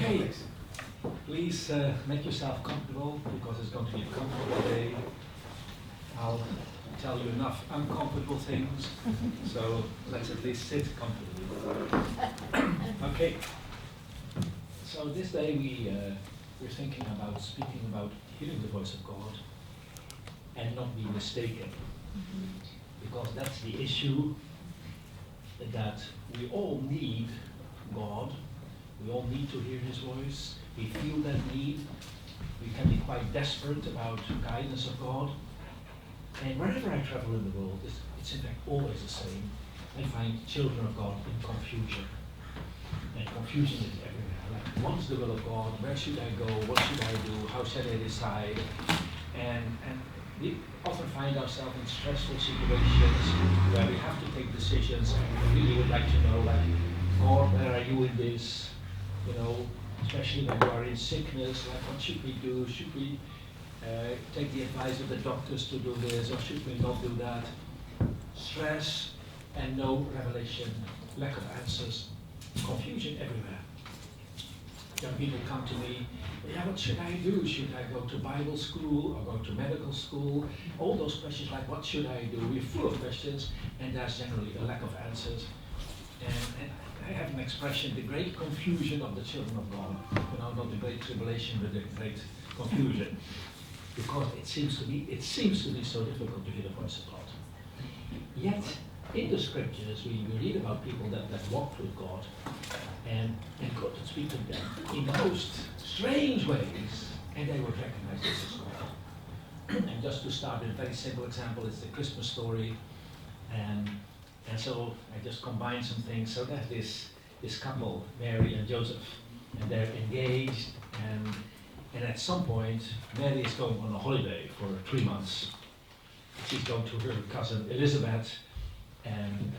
Okay, please make yourself comfortable because it's going to be a comfortable day. I'll tell you enough uncomfortable things, so let's at least sit comfortably. Okay, so this day we're thinking about speaking about hearing the voice of God and not being mistaken, because that's the issue, that we all need God. We all need to hear His voice. We feel that need. We can be quite desperate about guidance of God. And wherever I travel in the world, it's in fact always the same. I find children of God in confusion. And confusion is everywhere. Like, what's the will of God? Where should I go? What should I do? How should I decide? And we often find ourselves in stressful situations where we have to take decisions, and we really would like to know, like, God, where are you in this? You know, especially when you are in sickness, like, what should we do? Should we take the advice of the doctors to do this, or should we not do that? Stress and no revelation, lack of answers, confusion everywhere. Young people come to me, yeah, what should I do? Should I go to Bible school or go to medical school? All those questions like, what should I do? We're full of questions, and there's generally a lack of answers. And I have an expression, the great confusion of the children of God. You know, not the great tribulation, but the great confusion. Because it seems to be so difficult to hear the voice of God. Yet, in the scriptures, we read about people that walked with God, and God would speak to them in the most strange ways, and they would recognize this as God. And just to start with a very simple example, it's the Christmas story, and so I just combined some things. So there's this couple, Mary and Joseph, and they're engaged, and at some point, Mary is going on a holiday for 3 months. She's going to her cousin Elizabeth, and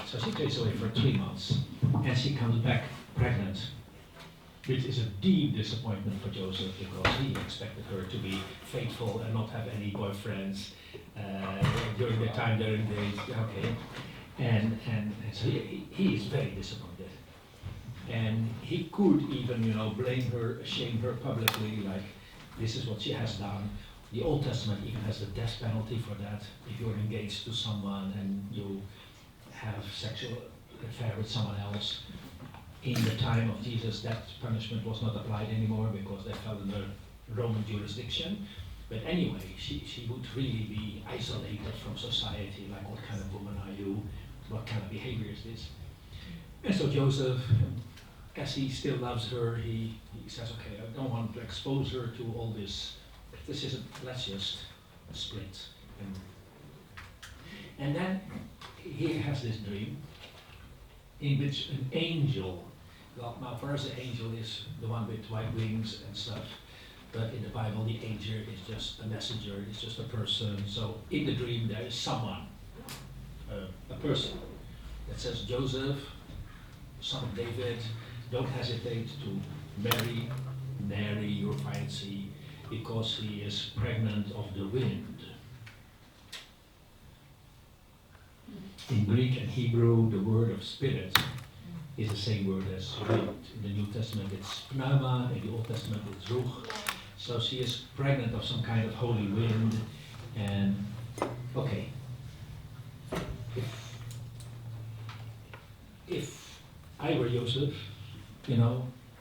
so she takes away for 3 months, and she comes back pregnant, which is a deep disappointment for Joseph, because he expected her to be faithful and not have any boyfriends during the time they're engaged. Okay, and so he is very disappointed, and he could even, blame her, shame her publicly, like, this is what she has done. The Old Testament even has the death penalty for that. If you're engaged to someone and you have sexual affair with someone else, in the time of Jesus, that punishment was not applied anymore because they fell under Roman jurisdiction. But anyway, she would really be isolated from society, like, what kind of woman are you? What kind of behavior is this? And so Joseph, as he still loves her, he says, okay, I don't want to expose her to all this. Let's just split. And then he has this dream in which an angel, well, now for us the angel is the one with white wings and stuff, but in the Bible the angel is just a messenger, it's just a person. So in the dream there is someone, a person that says, Joseph, son of David, don't hesitate to marry your fiancée, because he is pregnant of the wind. In Greek and Hebrew, the word of spirit is the same word as wind. In the New Testament it's pneuma, in the Old Testament it's ruch. So she is pregnant of some kind of holy wind, and okay. If I were Joseph,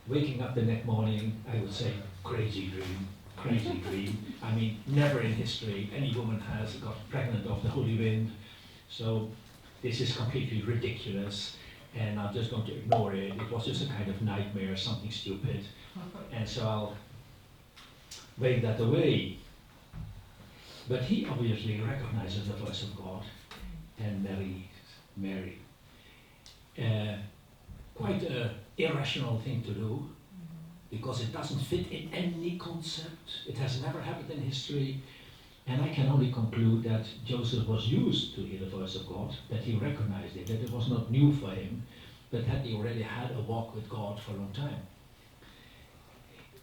waking up the next morning, I would say, crazy dream. I mean, never in history any woman has got pregnant of the holy wind, so this is completely ridiculous, and I'm just going to ignore it. It was just a kind of nightmare, something stupid, and so I'll wave that away. But he obviously recognizes the voice of God and Mary. Quite an irrational thing to do, because it doesn't fit in any concept. It has never happened in history, and I can only conclude that Joseph was used to hear the voice of God, that he recognized it, that it was not new for him, but that he already had a walk with God for a long time.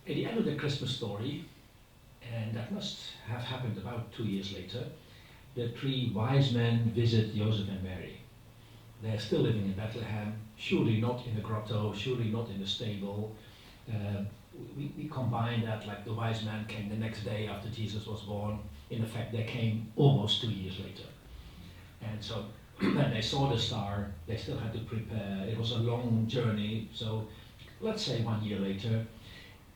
At the end of the Christmas story, and that must have happened about 2 years later, the 3 wise men visit Joseph and Mary. They're still living in Bethlehem, surely not in the grotto, surely not in the stable. we combine that, like the wise man came the next day after Jesus was born. In effect, they came almost 2 years later. And so when they saw the star, they still had to prepare. It was a long journey, so let's say 1 year later.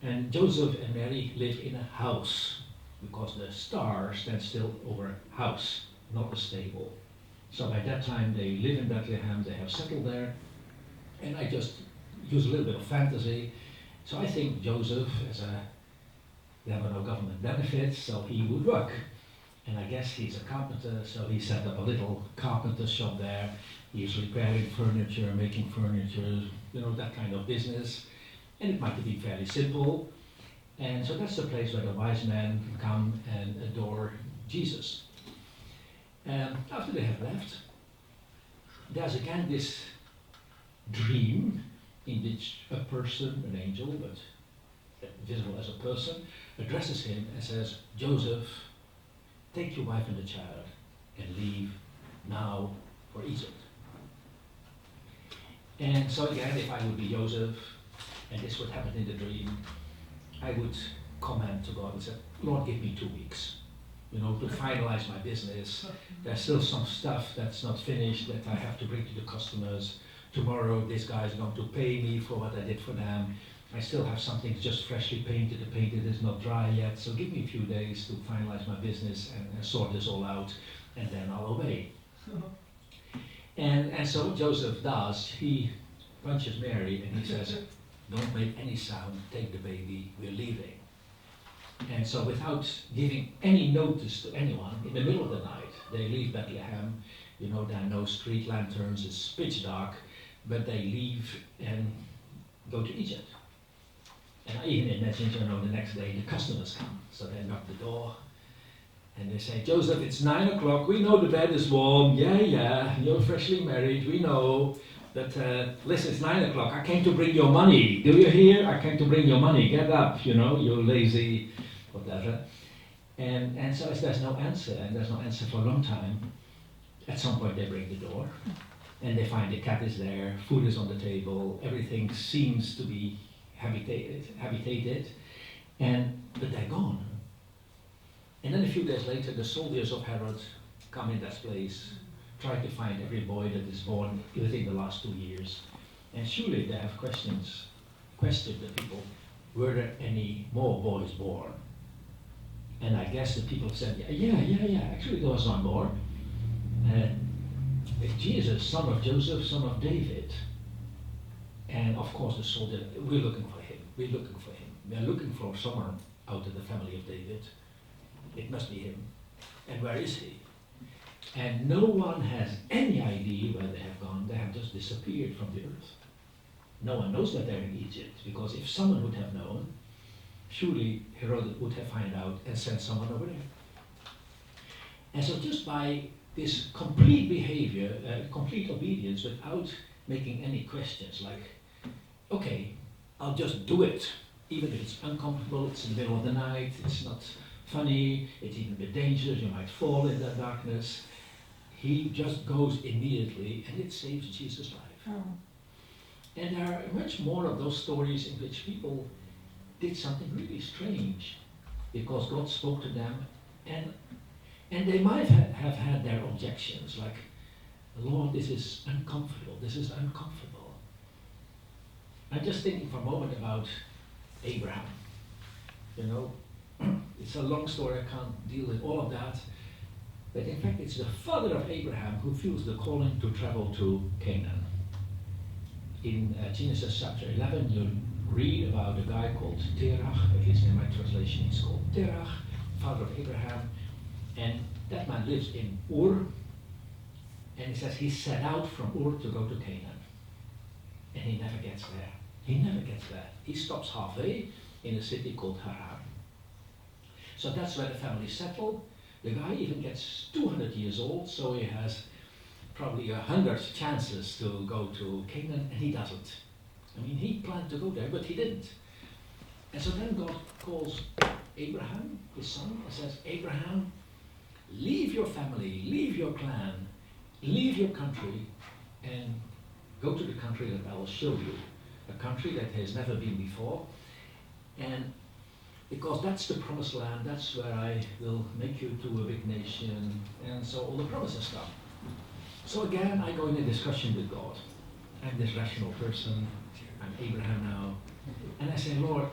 And Joseph and Mary lived in a house, because the star stands still over a house, not a stable. So by that time they live in Bethlehem, they have settled there. And I just use a little bit of fantasy. So I think Joseph, there were no government benefits, so he would work. And I guess he's a carpenter, so he set up a little carpenter shop there. He was repairing furniture, making furniture, that kind of business. And it might have been fairly simple. And so that's the place where the wise men come and adore Jesus. And after they have left, there's again this dream in which a person, an angel, but visible as a person, addresses him and says, Joseph, take your wife and the child and leave now for Egypt. And so again, if I would be Joseph, and this would happen in the dream, I would command to God and say, Lord, give me 2 weeks, to finalize my business. There's still some stuff that's not finished that I have to bring to the customers. Tomorrow this guy is going to pay me for what I did for them. I still have something just freshly painted. The painted is not dry yet, so give me a few days to finalize my business and sort this all out, and then I'll obey. And so what Joseph does, he punches Mary and he says, don't make any sound, take the baby, we're leaving. And so without giving any notice to anyone, in the middle of the night, they leave Bethlehem. There are no street lanterns, it's pitch dark, but they leave and go to Egypt. And I even imagine, the next day the customers come. So they knock the door and they say, Joseph, it's 9 o'clock, we know the bed is warm, yeah, you're freshly married, we know. But listen, it's 9 o'clock, I came to bring your money. Do you hear? I came to bring your money, get up, you lazy, whatever. And so as there's no answer, and there's no answer for a long time, at some point they break the door, and they find the cat is there, food is on the table, everything seems to be habitated, but they're gone. And then a few days later, the soldiers of Herod come in that place, try to find every boy that is born within the last 2 years. And surely they have questioned the people, were there any more boys born? And I guess the people said, yeah, actually there was one more. It's Jesus, son of Joseph, son of David. And of course the soldier, we're looking for him. We're looking for someone out of the family of David. It must be him. And where is he? And no one has any idea where they have gone. They have just disappeared from the earth. No one knows that they're in Egypt, because if someone would have known, surely Herod would have found out and sent someone over there. And so just by this complete behavior, complete obedience without making any questions, like, okay, I'll just do it, even if it's uncomfortable, it's in the middle of the night, it's not funny, it's even a bit dangerous, you might fall in that darkness. He just goes immediately, and it saves Jesus' life. Oh. And there are much more of those stories in which people did something really strange because God spoke to them, and they might have had their objections, like, Lord, this is uncomfortable. I'm just thinking for a moment about Abraham. It's a long story, I can't deal with all of that. But in fact, it's the father of Abraham who feels the calling to travel to Canaan. In Genesis chapter 11, you read about a guy called Terach, at least in my translation he's called Terach, father of Abraham, and that man lives in Ur, and it says he set out from Ur to go to Canaan, and he never gets there. He stops halfway in a city called Haran. So that's where the family settled. The guy even gets 200 years old, so he has probably 100 chances to go to Canaan, and he doesn't. He planned to go there, but he didn't. And so then God calls Abraham, his son, and says, Abraham, leave your family, leave your clan, leave your country, and go to the country that I will show you. A country that has never been before. And because that's the promised land, that's where I will make you to a big nation, and so all the promises stuff. So again, I go in a discussion with God. I'm this rational person, I'm Abraham now, and I say, Lord,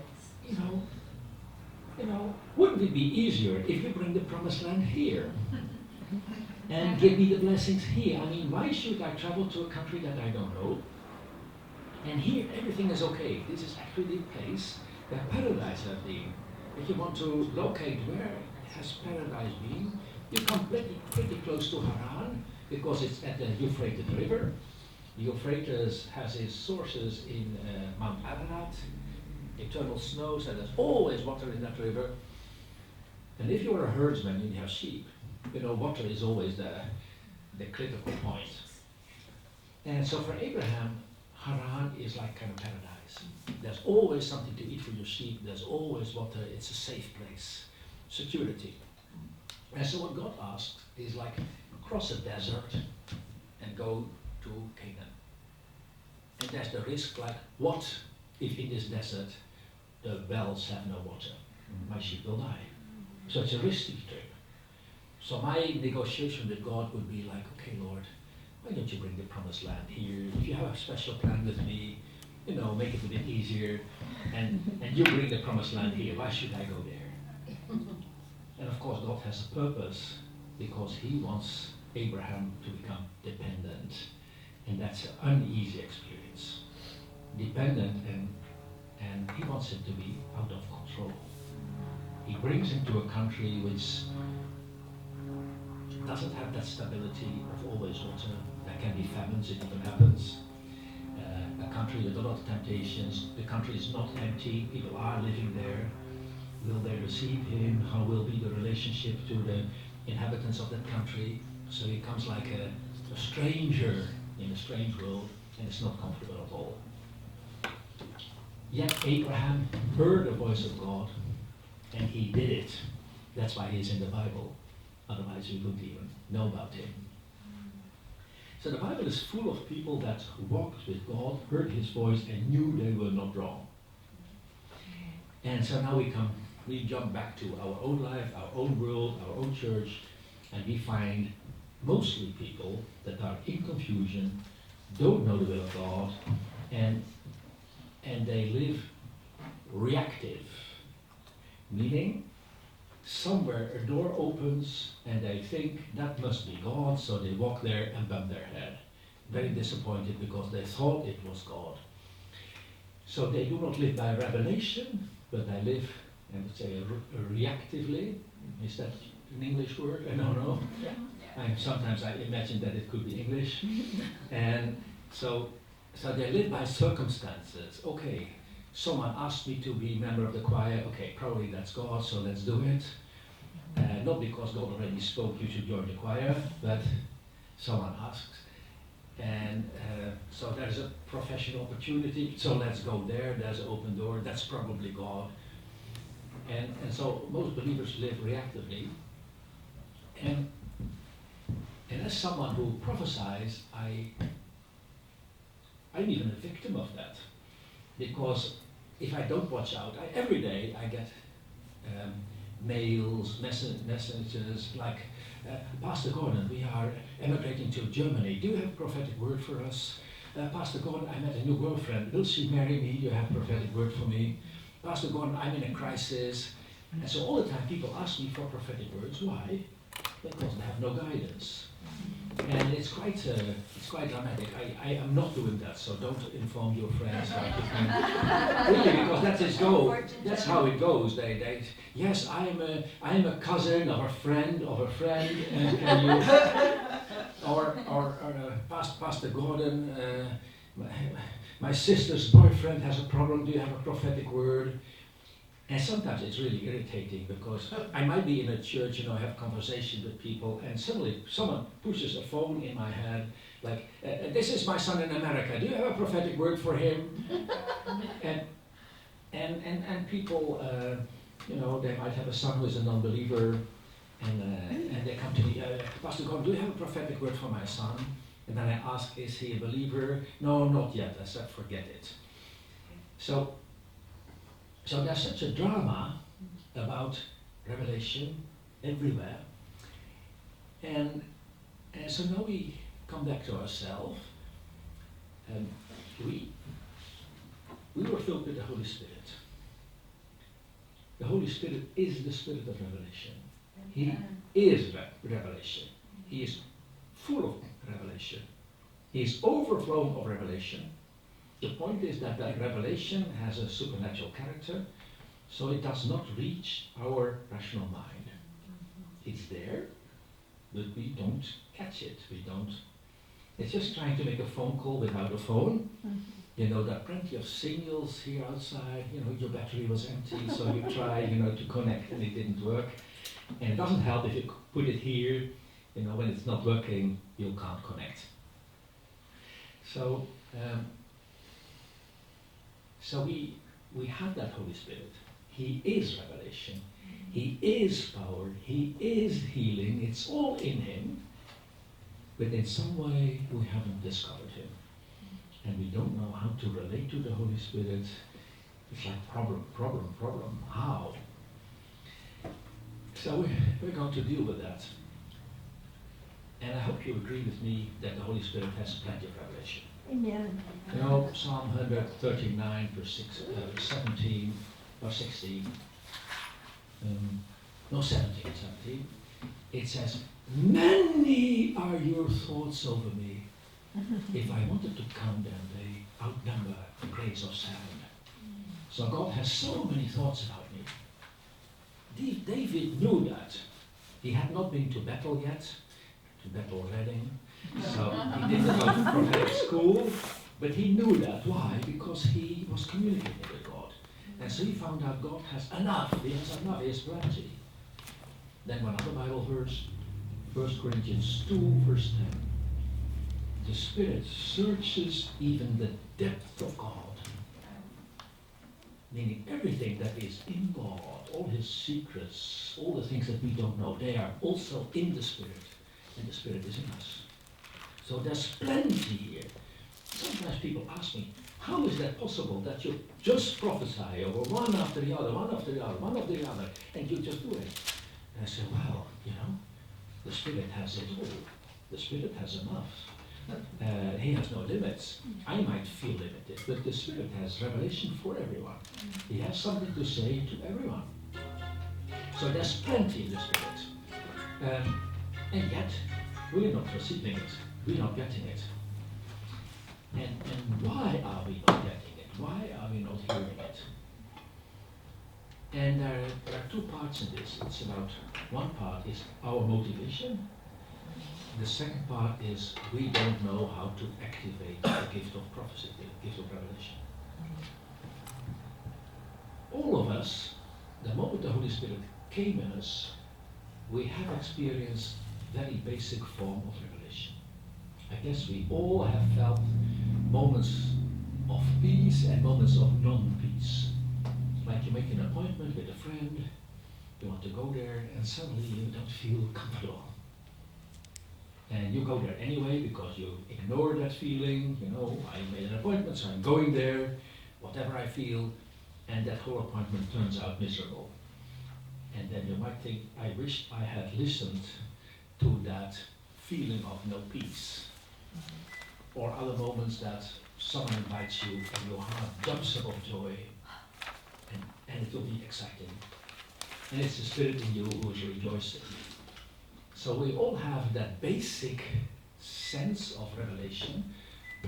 wouldn't it be easier if you bring the promised land here? And give me the blessings here. I mean, why should I travel to a country that I don't know? And here everything is okay. This is actually the place where paradise has been. If you want to locate where has paradise been, you come pretty close to Haran because it's at the Euphrates River. The Euphrates has its sources in Mount Ararat, eternal snows, and there's always water in that river. And if you're a herdsman and you have sheep, water is always the critical point. And so for Abraham, Haran is like kind of paradise. There's always something to eat for your sheep, there's always water, it's a safe place, security. And so what God asks is like, cross a desert and go to Canaan. And there's the risk like, what if in this desert the wells have no water? My sheep will die. So it's a risky trip. So my negotiation with God would be like, okay, Lord, why don't you bring the promised land here? If you have a special plan with me, make it a bit easier, and you bring the promised land here. Why should I go there? And of course, God has a purpose because He wants Abraham to become dependent, and that's an uneasy experience. Dependent, and He wants him to be out of control. He brings him to a country which doesn't have that stability of always water. There can be famines, it even happens. A country with a lot of temptations. The country is not empty, people are living there. Will they receive him? How will be the relationship to the inhabitants of that country? So he comes like a stranger in a strange world, and it's not comfortable at all. Yet Abraham heard the voice of God, and he did it. That's why he's in the Bible. Otherwise we wouldn't even know about him. So the Bible is full of people that walked with God, heard his voice, and knew they were not wrong. And so now we jump back to our own life, our own world, our own church, and we find mostly people that are in confusion, don't know the will of God, and they live reactive, meaning somewhere a door opens and they think that must be God, so they walk there and bump their head. Very disappointed because they thought it was God. So they do not live by revelation, but they live, I would say, reactively. Is that an English word? I don't know. Yeah. Sometimes I imagine that it could be English. And so they live by circumstances. Okay, someone asked me to be member of the choir. Okay, probably that's God, so let's do it. Not because God already spoke, you should join the choir, but someone asked. And so there's a professional opportunity, so let's go there, there's an open door, that's probably God. And so most believers live reactively. And as someone who prophesies, I'm even a victim of that. Because if I don't watch out, every day I get mails, messages like, Pastor Gordon, we are emigrating to Germany. Do you have a prophetic word for us? Pastor Gordon, I met a new girlfriend. Will she marry me? Do you have a prophetic word for me? Pastor Gordon, I'm in a crisis. And so all the time people ask me for prophetic words. Why? Because they have no guidance. And it's quite dramatic. I am not doing that, so don't inform your friends. Really, because that's its goal. That's how it goes. They yes, I'm a cousin of a friend of a friend. And can you or Pastor Gordon, my sister's boyfriend has a problem. Do you have a prophetic word? And sometimes it's really irritating because I might be in a church, have conversation with people, and suddenly someone pushes a phone in my hand, like, this is my son in America, do you have a prophetic word for him? and people, they might have a son who is a non-believer, and they come to me, Pastor God, do you have a prophetic word for my son? And then I ask, is he a believer? No, not yet. I said, forget it. So So there's such a drama about revelation everywhere. And so now we come back to ourselves. We were filled with the Holy Spirit. The Holy Spirit is the Spirit of revelation. He is revelation. He is full of revelation. He is overflowing of revelation. The point is that revelation has a supernatural character, so it does not reach our rational mind. It's there, but we don't catch it. It's just trying to make a phone call without a phone. You know, there are plenty of signals here outside. You know, your battery was empty, so you try, to connect and it didn't work. And it doesn't help if you put it here. You know, when it's not working, you can't connect. So we have that Holy Spirit. He is revelation. He is power. He is healing. It's all in him. But in some way, we haven't discovered him. And we don't know how to relate to the Holy Spirit. It's like problem. How? So we're going to deal with that. And I hope you agree with me that the Holy Spirit has plenty of revelation. Amen. You know, Psalm 139, verse 17, or 16, 17, it says, "Many are your thoughts over me. If I wanted to count them, they outnumber the grains of sand." So God has so many thoughts about me. David knew that. He had not been to battle yet, to battle Reading, so he didn't go to prophetic school, but he knew that. Why? Because he was communicating with God. And so he found out God has enough. He has enough. He has plenty. Then one other Bible verse, 1 Corinthians 2, verse 10. The Spirit searches even the depth of God. Meaning everything that is in God, all his secrets, all the things that we don't know, they are also in the Spirit. And the Spirit is in us. So there's plenty here. Sometimes people ask me, how is that possible that you just prophesy over one after the other, and you just do it? And I say, well, the Spirit has it all. The Spirit has enough. He has no limits. I might feel limited, but the Spirit has revelation for everyone. He has something to say to everyone. So there's plenty in the Spirit. And yet, we're not receiving it. We're not getting it. And why are we not getting it? Why are we not hearing it? And there are two parts in this. It's about, one part is our motivation. The second part is we don't know how to activate the gift of prophecy, the gift of revelation. All of us, the moment the Holy Spirit came in us, we have experienced very basic form of revelation. I guess we all have felt moments of peace and moments of non-peace. Like you make an appointment with a friend, you want to go there, and suddenly you don't feel comfortable. And you go there anyway because you ignore that feeling, I made an appointment, so I'm going there, whatever I feel, and that whole appointment turns out miserable. And then you might think, I wish I had listened to that feeling of no peace. Or other moments that someone invites you and your heart jumps up of joy, and it will be exciting. And it's the Spirit in you who is rejoicing. So we all have that basic sense of revelation,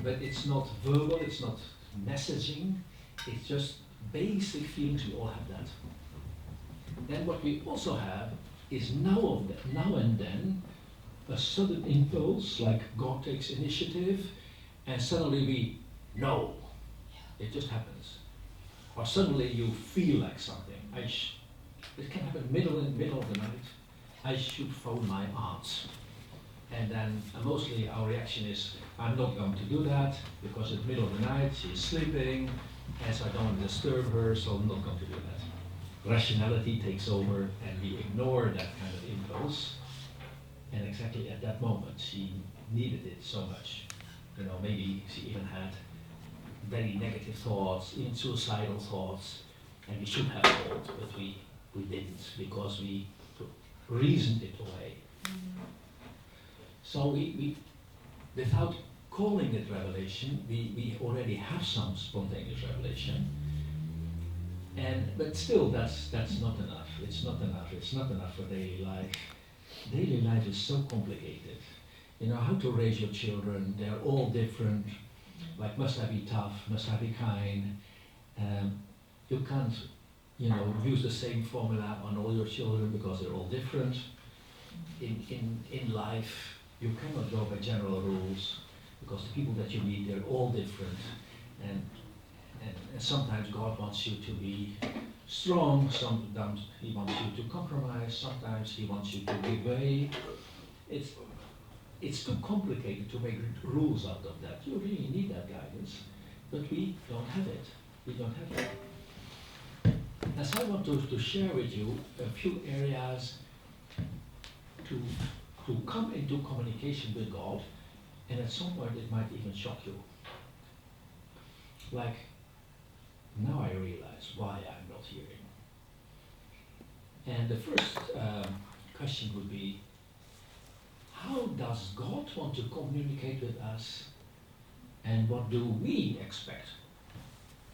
but it's not verbal, it's not messaging, it's just basic feelings. We all have that. Then what we also have is now and then a sudden impulse, like God takes initiative, and suddenly we know. It just happens. Or suddenly you feel like something. It can happen middle of the night. I should phone my aunt. And then mostly our reaction is, I'm not going to do that, because it's middle of the night, she's sleeping, and so I don't want to disturb her, so I'm not going to do that. Rationality takes over, and we ignore that kind of impulse. And exactly at that moment, she needed it so much. Maybe she even had very negative thoughts, even suicidal thoughts. And we should have told, but we didn't, because we reasoned it away. So we without calling it revelation, we already have some spontaneous revelation. But still, that's not enough. It's not enough. It's not enough for daily life. Daily life is so complicated. You know, how to raise your children, they're all different. Like, must I be tough? Must I be kind? You can't, use the same formula on all your children because they're all different. In life, you cannot go by general rules because the people that you meet, they're all different. And sometimes God wants you to be strong, sometimes He wants you to compromise, sometimes He wants you to give way. It's too complicated to make rules out of that. You really need that guidance, but we don't have it. We don't have it. As I want to share with you a few areas to come into communication with God, and at some point it might even shock you. Like, now I realize why I'm not hearing. And the first question would be, how does God want to communicate with us, and what do we expect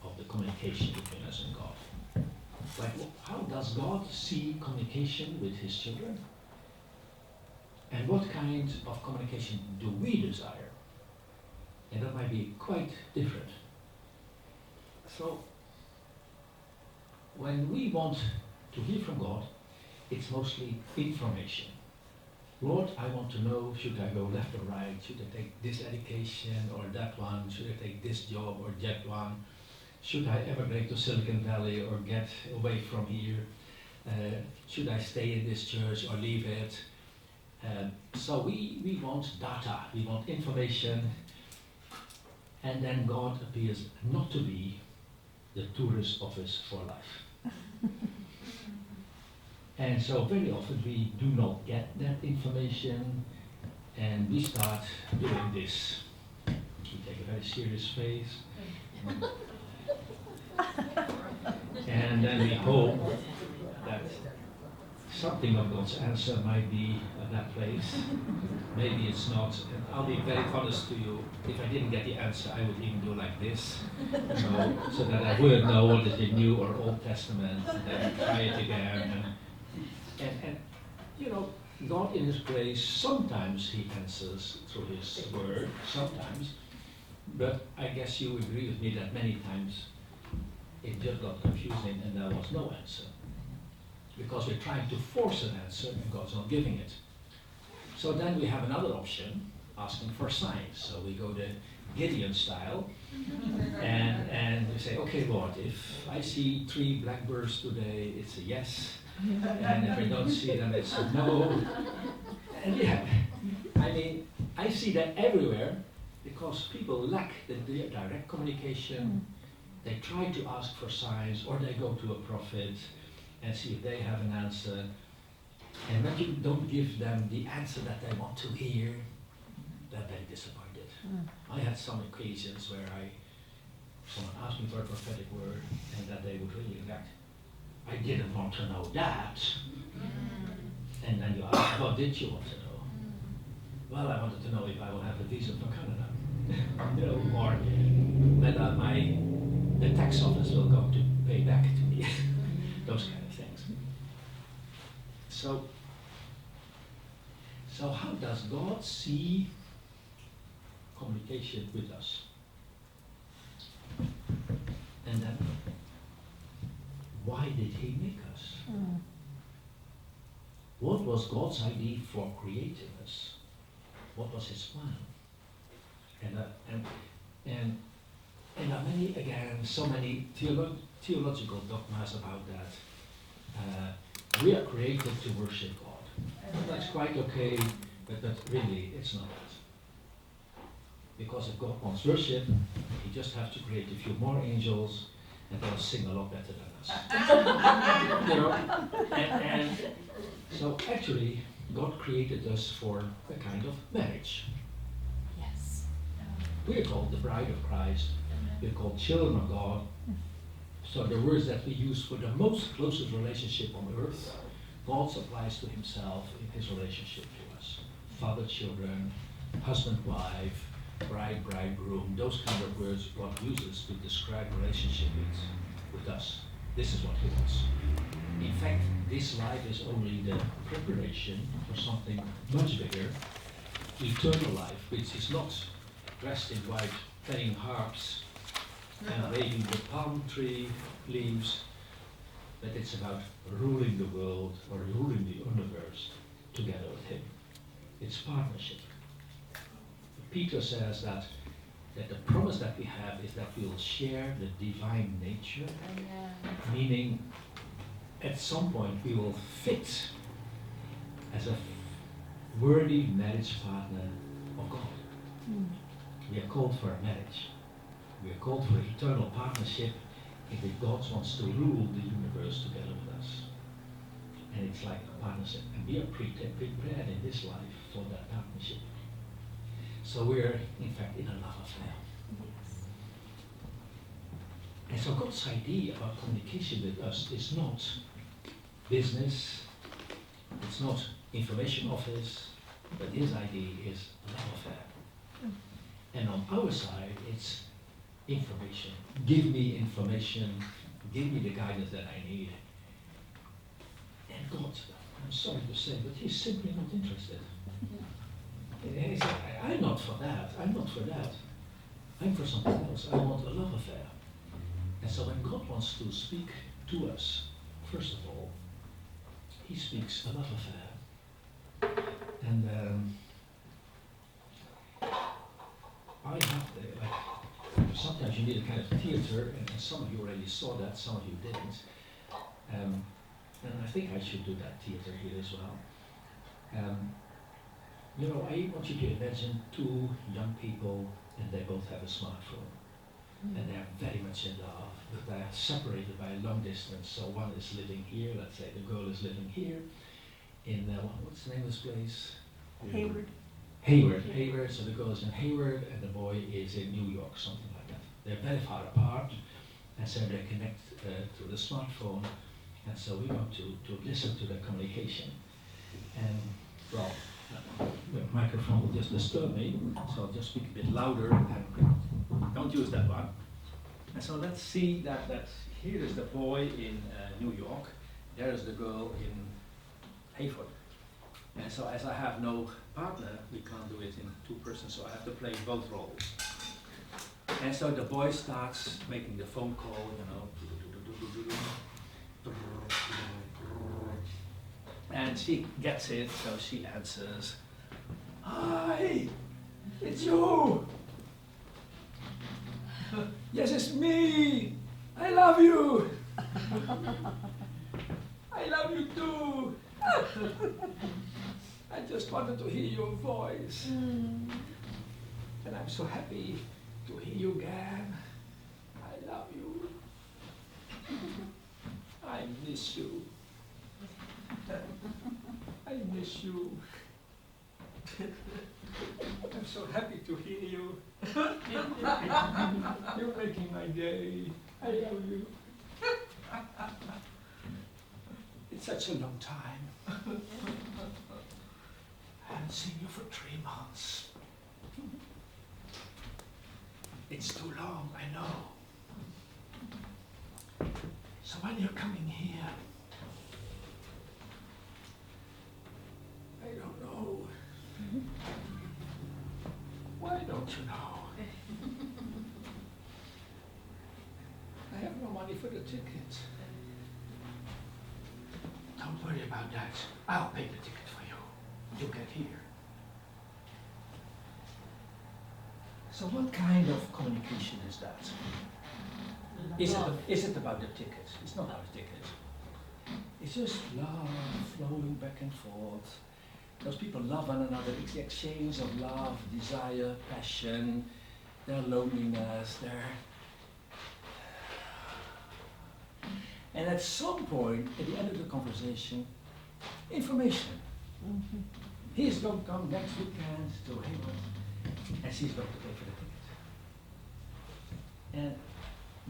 of the communication between us and God? Like, how does God see communication with His children? And what kind of communication do we desire? And that might be quite different. So, when we want to hear from God, it's mostly information. Lord, I want to know, should I go left or right? Should I take this education or that one? Should I take this job or that one? Should I emigrate to Silicon Valley or get away from here? Should I stay in this church or leave it? So we want data, we want information, and then God appears not to be the tourist office for life. And so very often we do not get that information, and we start doing this. We take a very serious face, and then we hope that something of God's answer might be at that place. Maybe it's not. And I'll be very honest to you, if I didn't get the answer, I would even do like this, so that I wouldn't know what is the New or Old Testament, and then try it again. And God in His grace, sometimes He answers through His word, sometimes, but I guess you agree with me that many times it just got confusing and there was no answer. Because we're trying to force an answer and God's not giving it. So then we have another option, asking for signs. So we go the Gideon style, and we say, okay, Lord, if I see 3 blackbirds today, it's a yes. And if I don't see them, it's a no. And yeah, I mean, I see that everywhere because people lack the direct communication. They try to ask for signs, or they go to a prophet and see if they have an answer. And when you don't give them the answer that they want to hear, they're very disappointed. I had some occasions where someone asked me for a prophetic word, and that they would really react. I didn't want to know that. And then you ask, what did you want to know? Well, I wanted to know if I will have a visa for Canada. Or whether the tax office will go to pay back to me. Those kind of things. So how does God see communication with us? And then, why did He make us? What was God's idea for creating us? What was His plan? And there are many, again, so many theological dogmas about that. We are created to worship God. That's quite okay, but really, it's not that. Because if God wants worship, He just has to create a few more angels, and they'll sing a lot better than us. And so actually, God created us for a kind of marriage. Yes. We are called the bride of Christ. We're called children of God. So the words that we use for the most closest relationship on earth, God applies to himself in his relationship to us. Father, children, husband, wife, bride, bridegroom, those kind of words God uses to describe relationship with us. This is what he wants. In fact, this life is only the preparation for something much bigger, eternal life, which is not dressed in white, playing harps and waving the palm tree leaves, but it's about ruling the world or ruling the universe together with him. It's partnership. Peter says that the promise that we have is that we will share the divine nature, meaning at some point we will fit as a worthy marriage partner of God. We are called for a marriage. We are called for eternal partnership in which God wants to rule the universe together with us. And it's like a partnership. And we are prepared in this life for that partnership. So we're, in fact, in a love affair. Yes. And so God's idea about communication with us is not business, it's not information office, but his idea is a love affair. And on our side, it's information. Give me information, give me the guidance that I need. And God, I'm sorry to say, but he's simply not interested. And he said, I'm not for that, I'm not for that. I'm for something else. I want a love affair. And so when God wants to speak to us, first of all, he speaks a love affair. And I have sometimes you need a kind of theater, and some of you already saw that, some of you didn't. And I think I should do that theater here as well. You know, I want you to imagine two young people, and they both have a smartphone. And they're very much in love, but they're separated by a long distance. So one is living here, let's say the girl is living here, in, what's the name of this place? Hayward. Hayward, so the girl is in Hayward, and the boy is in New York, something like that. They're very far apart, and so they connect to the smartphone, and so we want to listen to their communication. And, well, the microphone will just disturb me, so I'll just speak a bit louder, and don't use that one. And so let's see that here is the boy in New York, there is the girl in Hayward. And so as I have no partner, we can't do it in two persons, so I have to play both roles. And so the boy starts making the phone call, you know, and she gets it, so she answers, "Hi, it's you. Yes, it's me. I love you. I love you too. I just wanted to hear your voice. And I'm so happy to hear you again. I love you. I miss you. I miss you. I'm so happy to hear you. You're making my day. I love you. It's such a long time. I haven't seen you for 3 months. It's too long, I know. So when you're coming here, I don't know. Why don't you know? I have no money for the ticket. Don't worry about that. I'll pay the ticket for you. You get here. So what kind of communication is that? Is it about the ticket? It's not about the ticket. It's just love flowing back and forth. Those people love one another. It's the exchange of love, desire, passion, their loneliness, and at some point, at the end of the conversation, information. He's going to come next weekend to Hayward, and she's going to pay for the ticket. And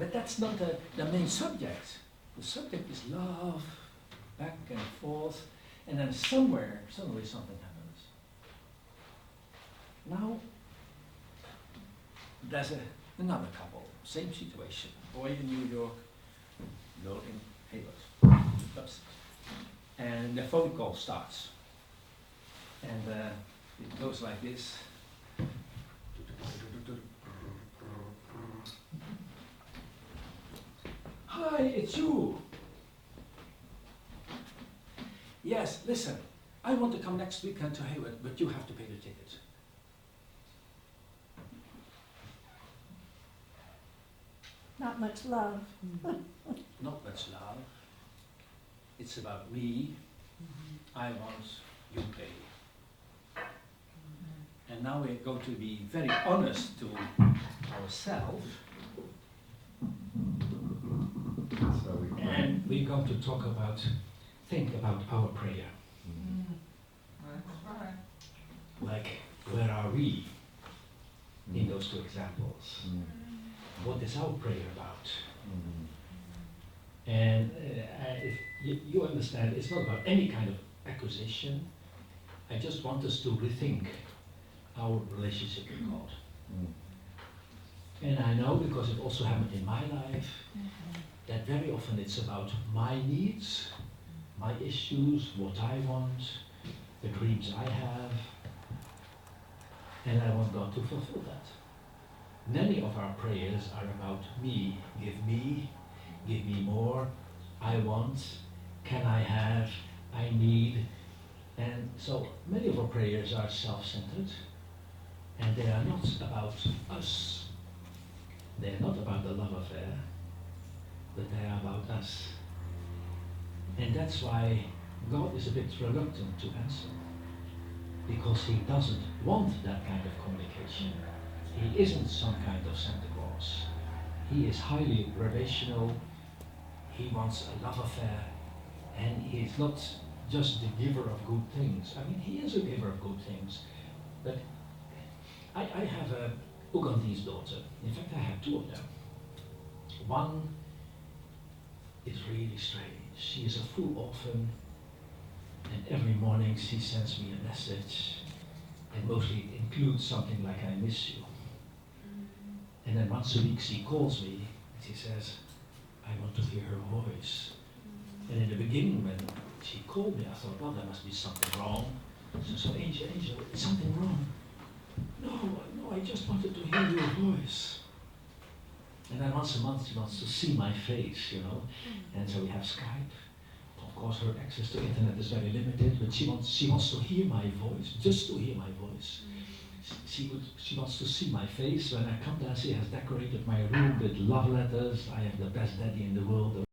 But that's not the main subject. The subject is love, back and forth, and then somewhere, suddenly something happens. Now, there's another couple, same situation. Boy in New York, girl in Hayward. Oops. And the phone call starts. And it goes like this. Hi, it's you. Yes, listen, I want to come next weekend to Hayward, but you have to pay the ticket. Not much love. Not much love. It's about me. I want, you pay. And now we're going to be very honest to ourselves. And we're going to think about our prayer. Like, where are we in those two examples? What is our prayer about? And if you understand, it's not about any kind of accusation. I just want us to rethink our relationship with God. And I know, because it also happened in my life, that very often it's about my needs, my issues, what I want, the dreams I have, and I want God to fulfill that. Many of our prayers are about me, give me more, I want, can I have, I need. And so many of our prayers are self-centered, and they are not about us. They are not about the love affair, but they are about us. And that's why God is a bit reluctant to answer, because he doesn't want that kind of communication. He isn't some kind of Santa Claus. He is highly relational. He wants a love affair, and he's not just the giver of good things. I mean, he is a giver of good things, but I have a Ugandese daughter. In fact, I have two of them. One is really strange. She is a full orphan, and every morning she sends me a message, and mostly it includes something like, I miss you. And then once a week she calls me, and she says, I want to hear her voice. And in the beginning, when she called me, I thought, well, there must be something wrong. So Angel, is something wrong? No, I just wanted to hear your voice. And then once a month she wants to see my face, you know. And so we have Skype. Of course, her access to internet is very limited, but she wants to hear my voice, just to hear my voice. She wants to see my face. When I come there, she has decorated my room with love letters. I have the best daddy in the world.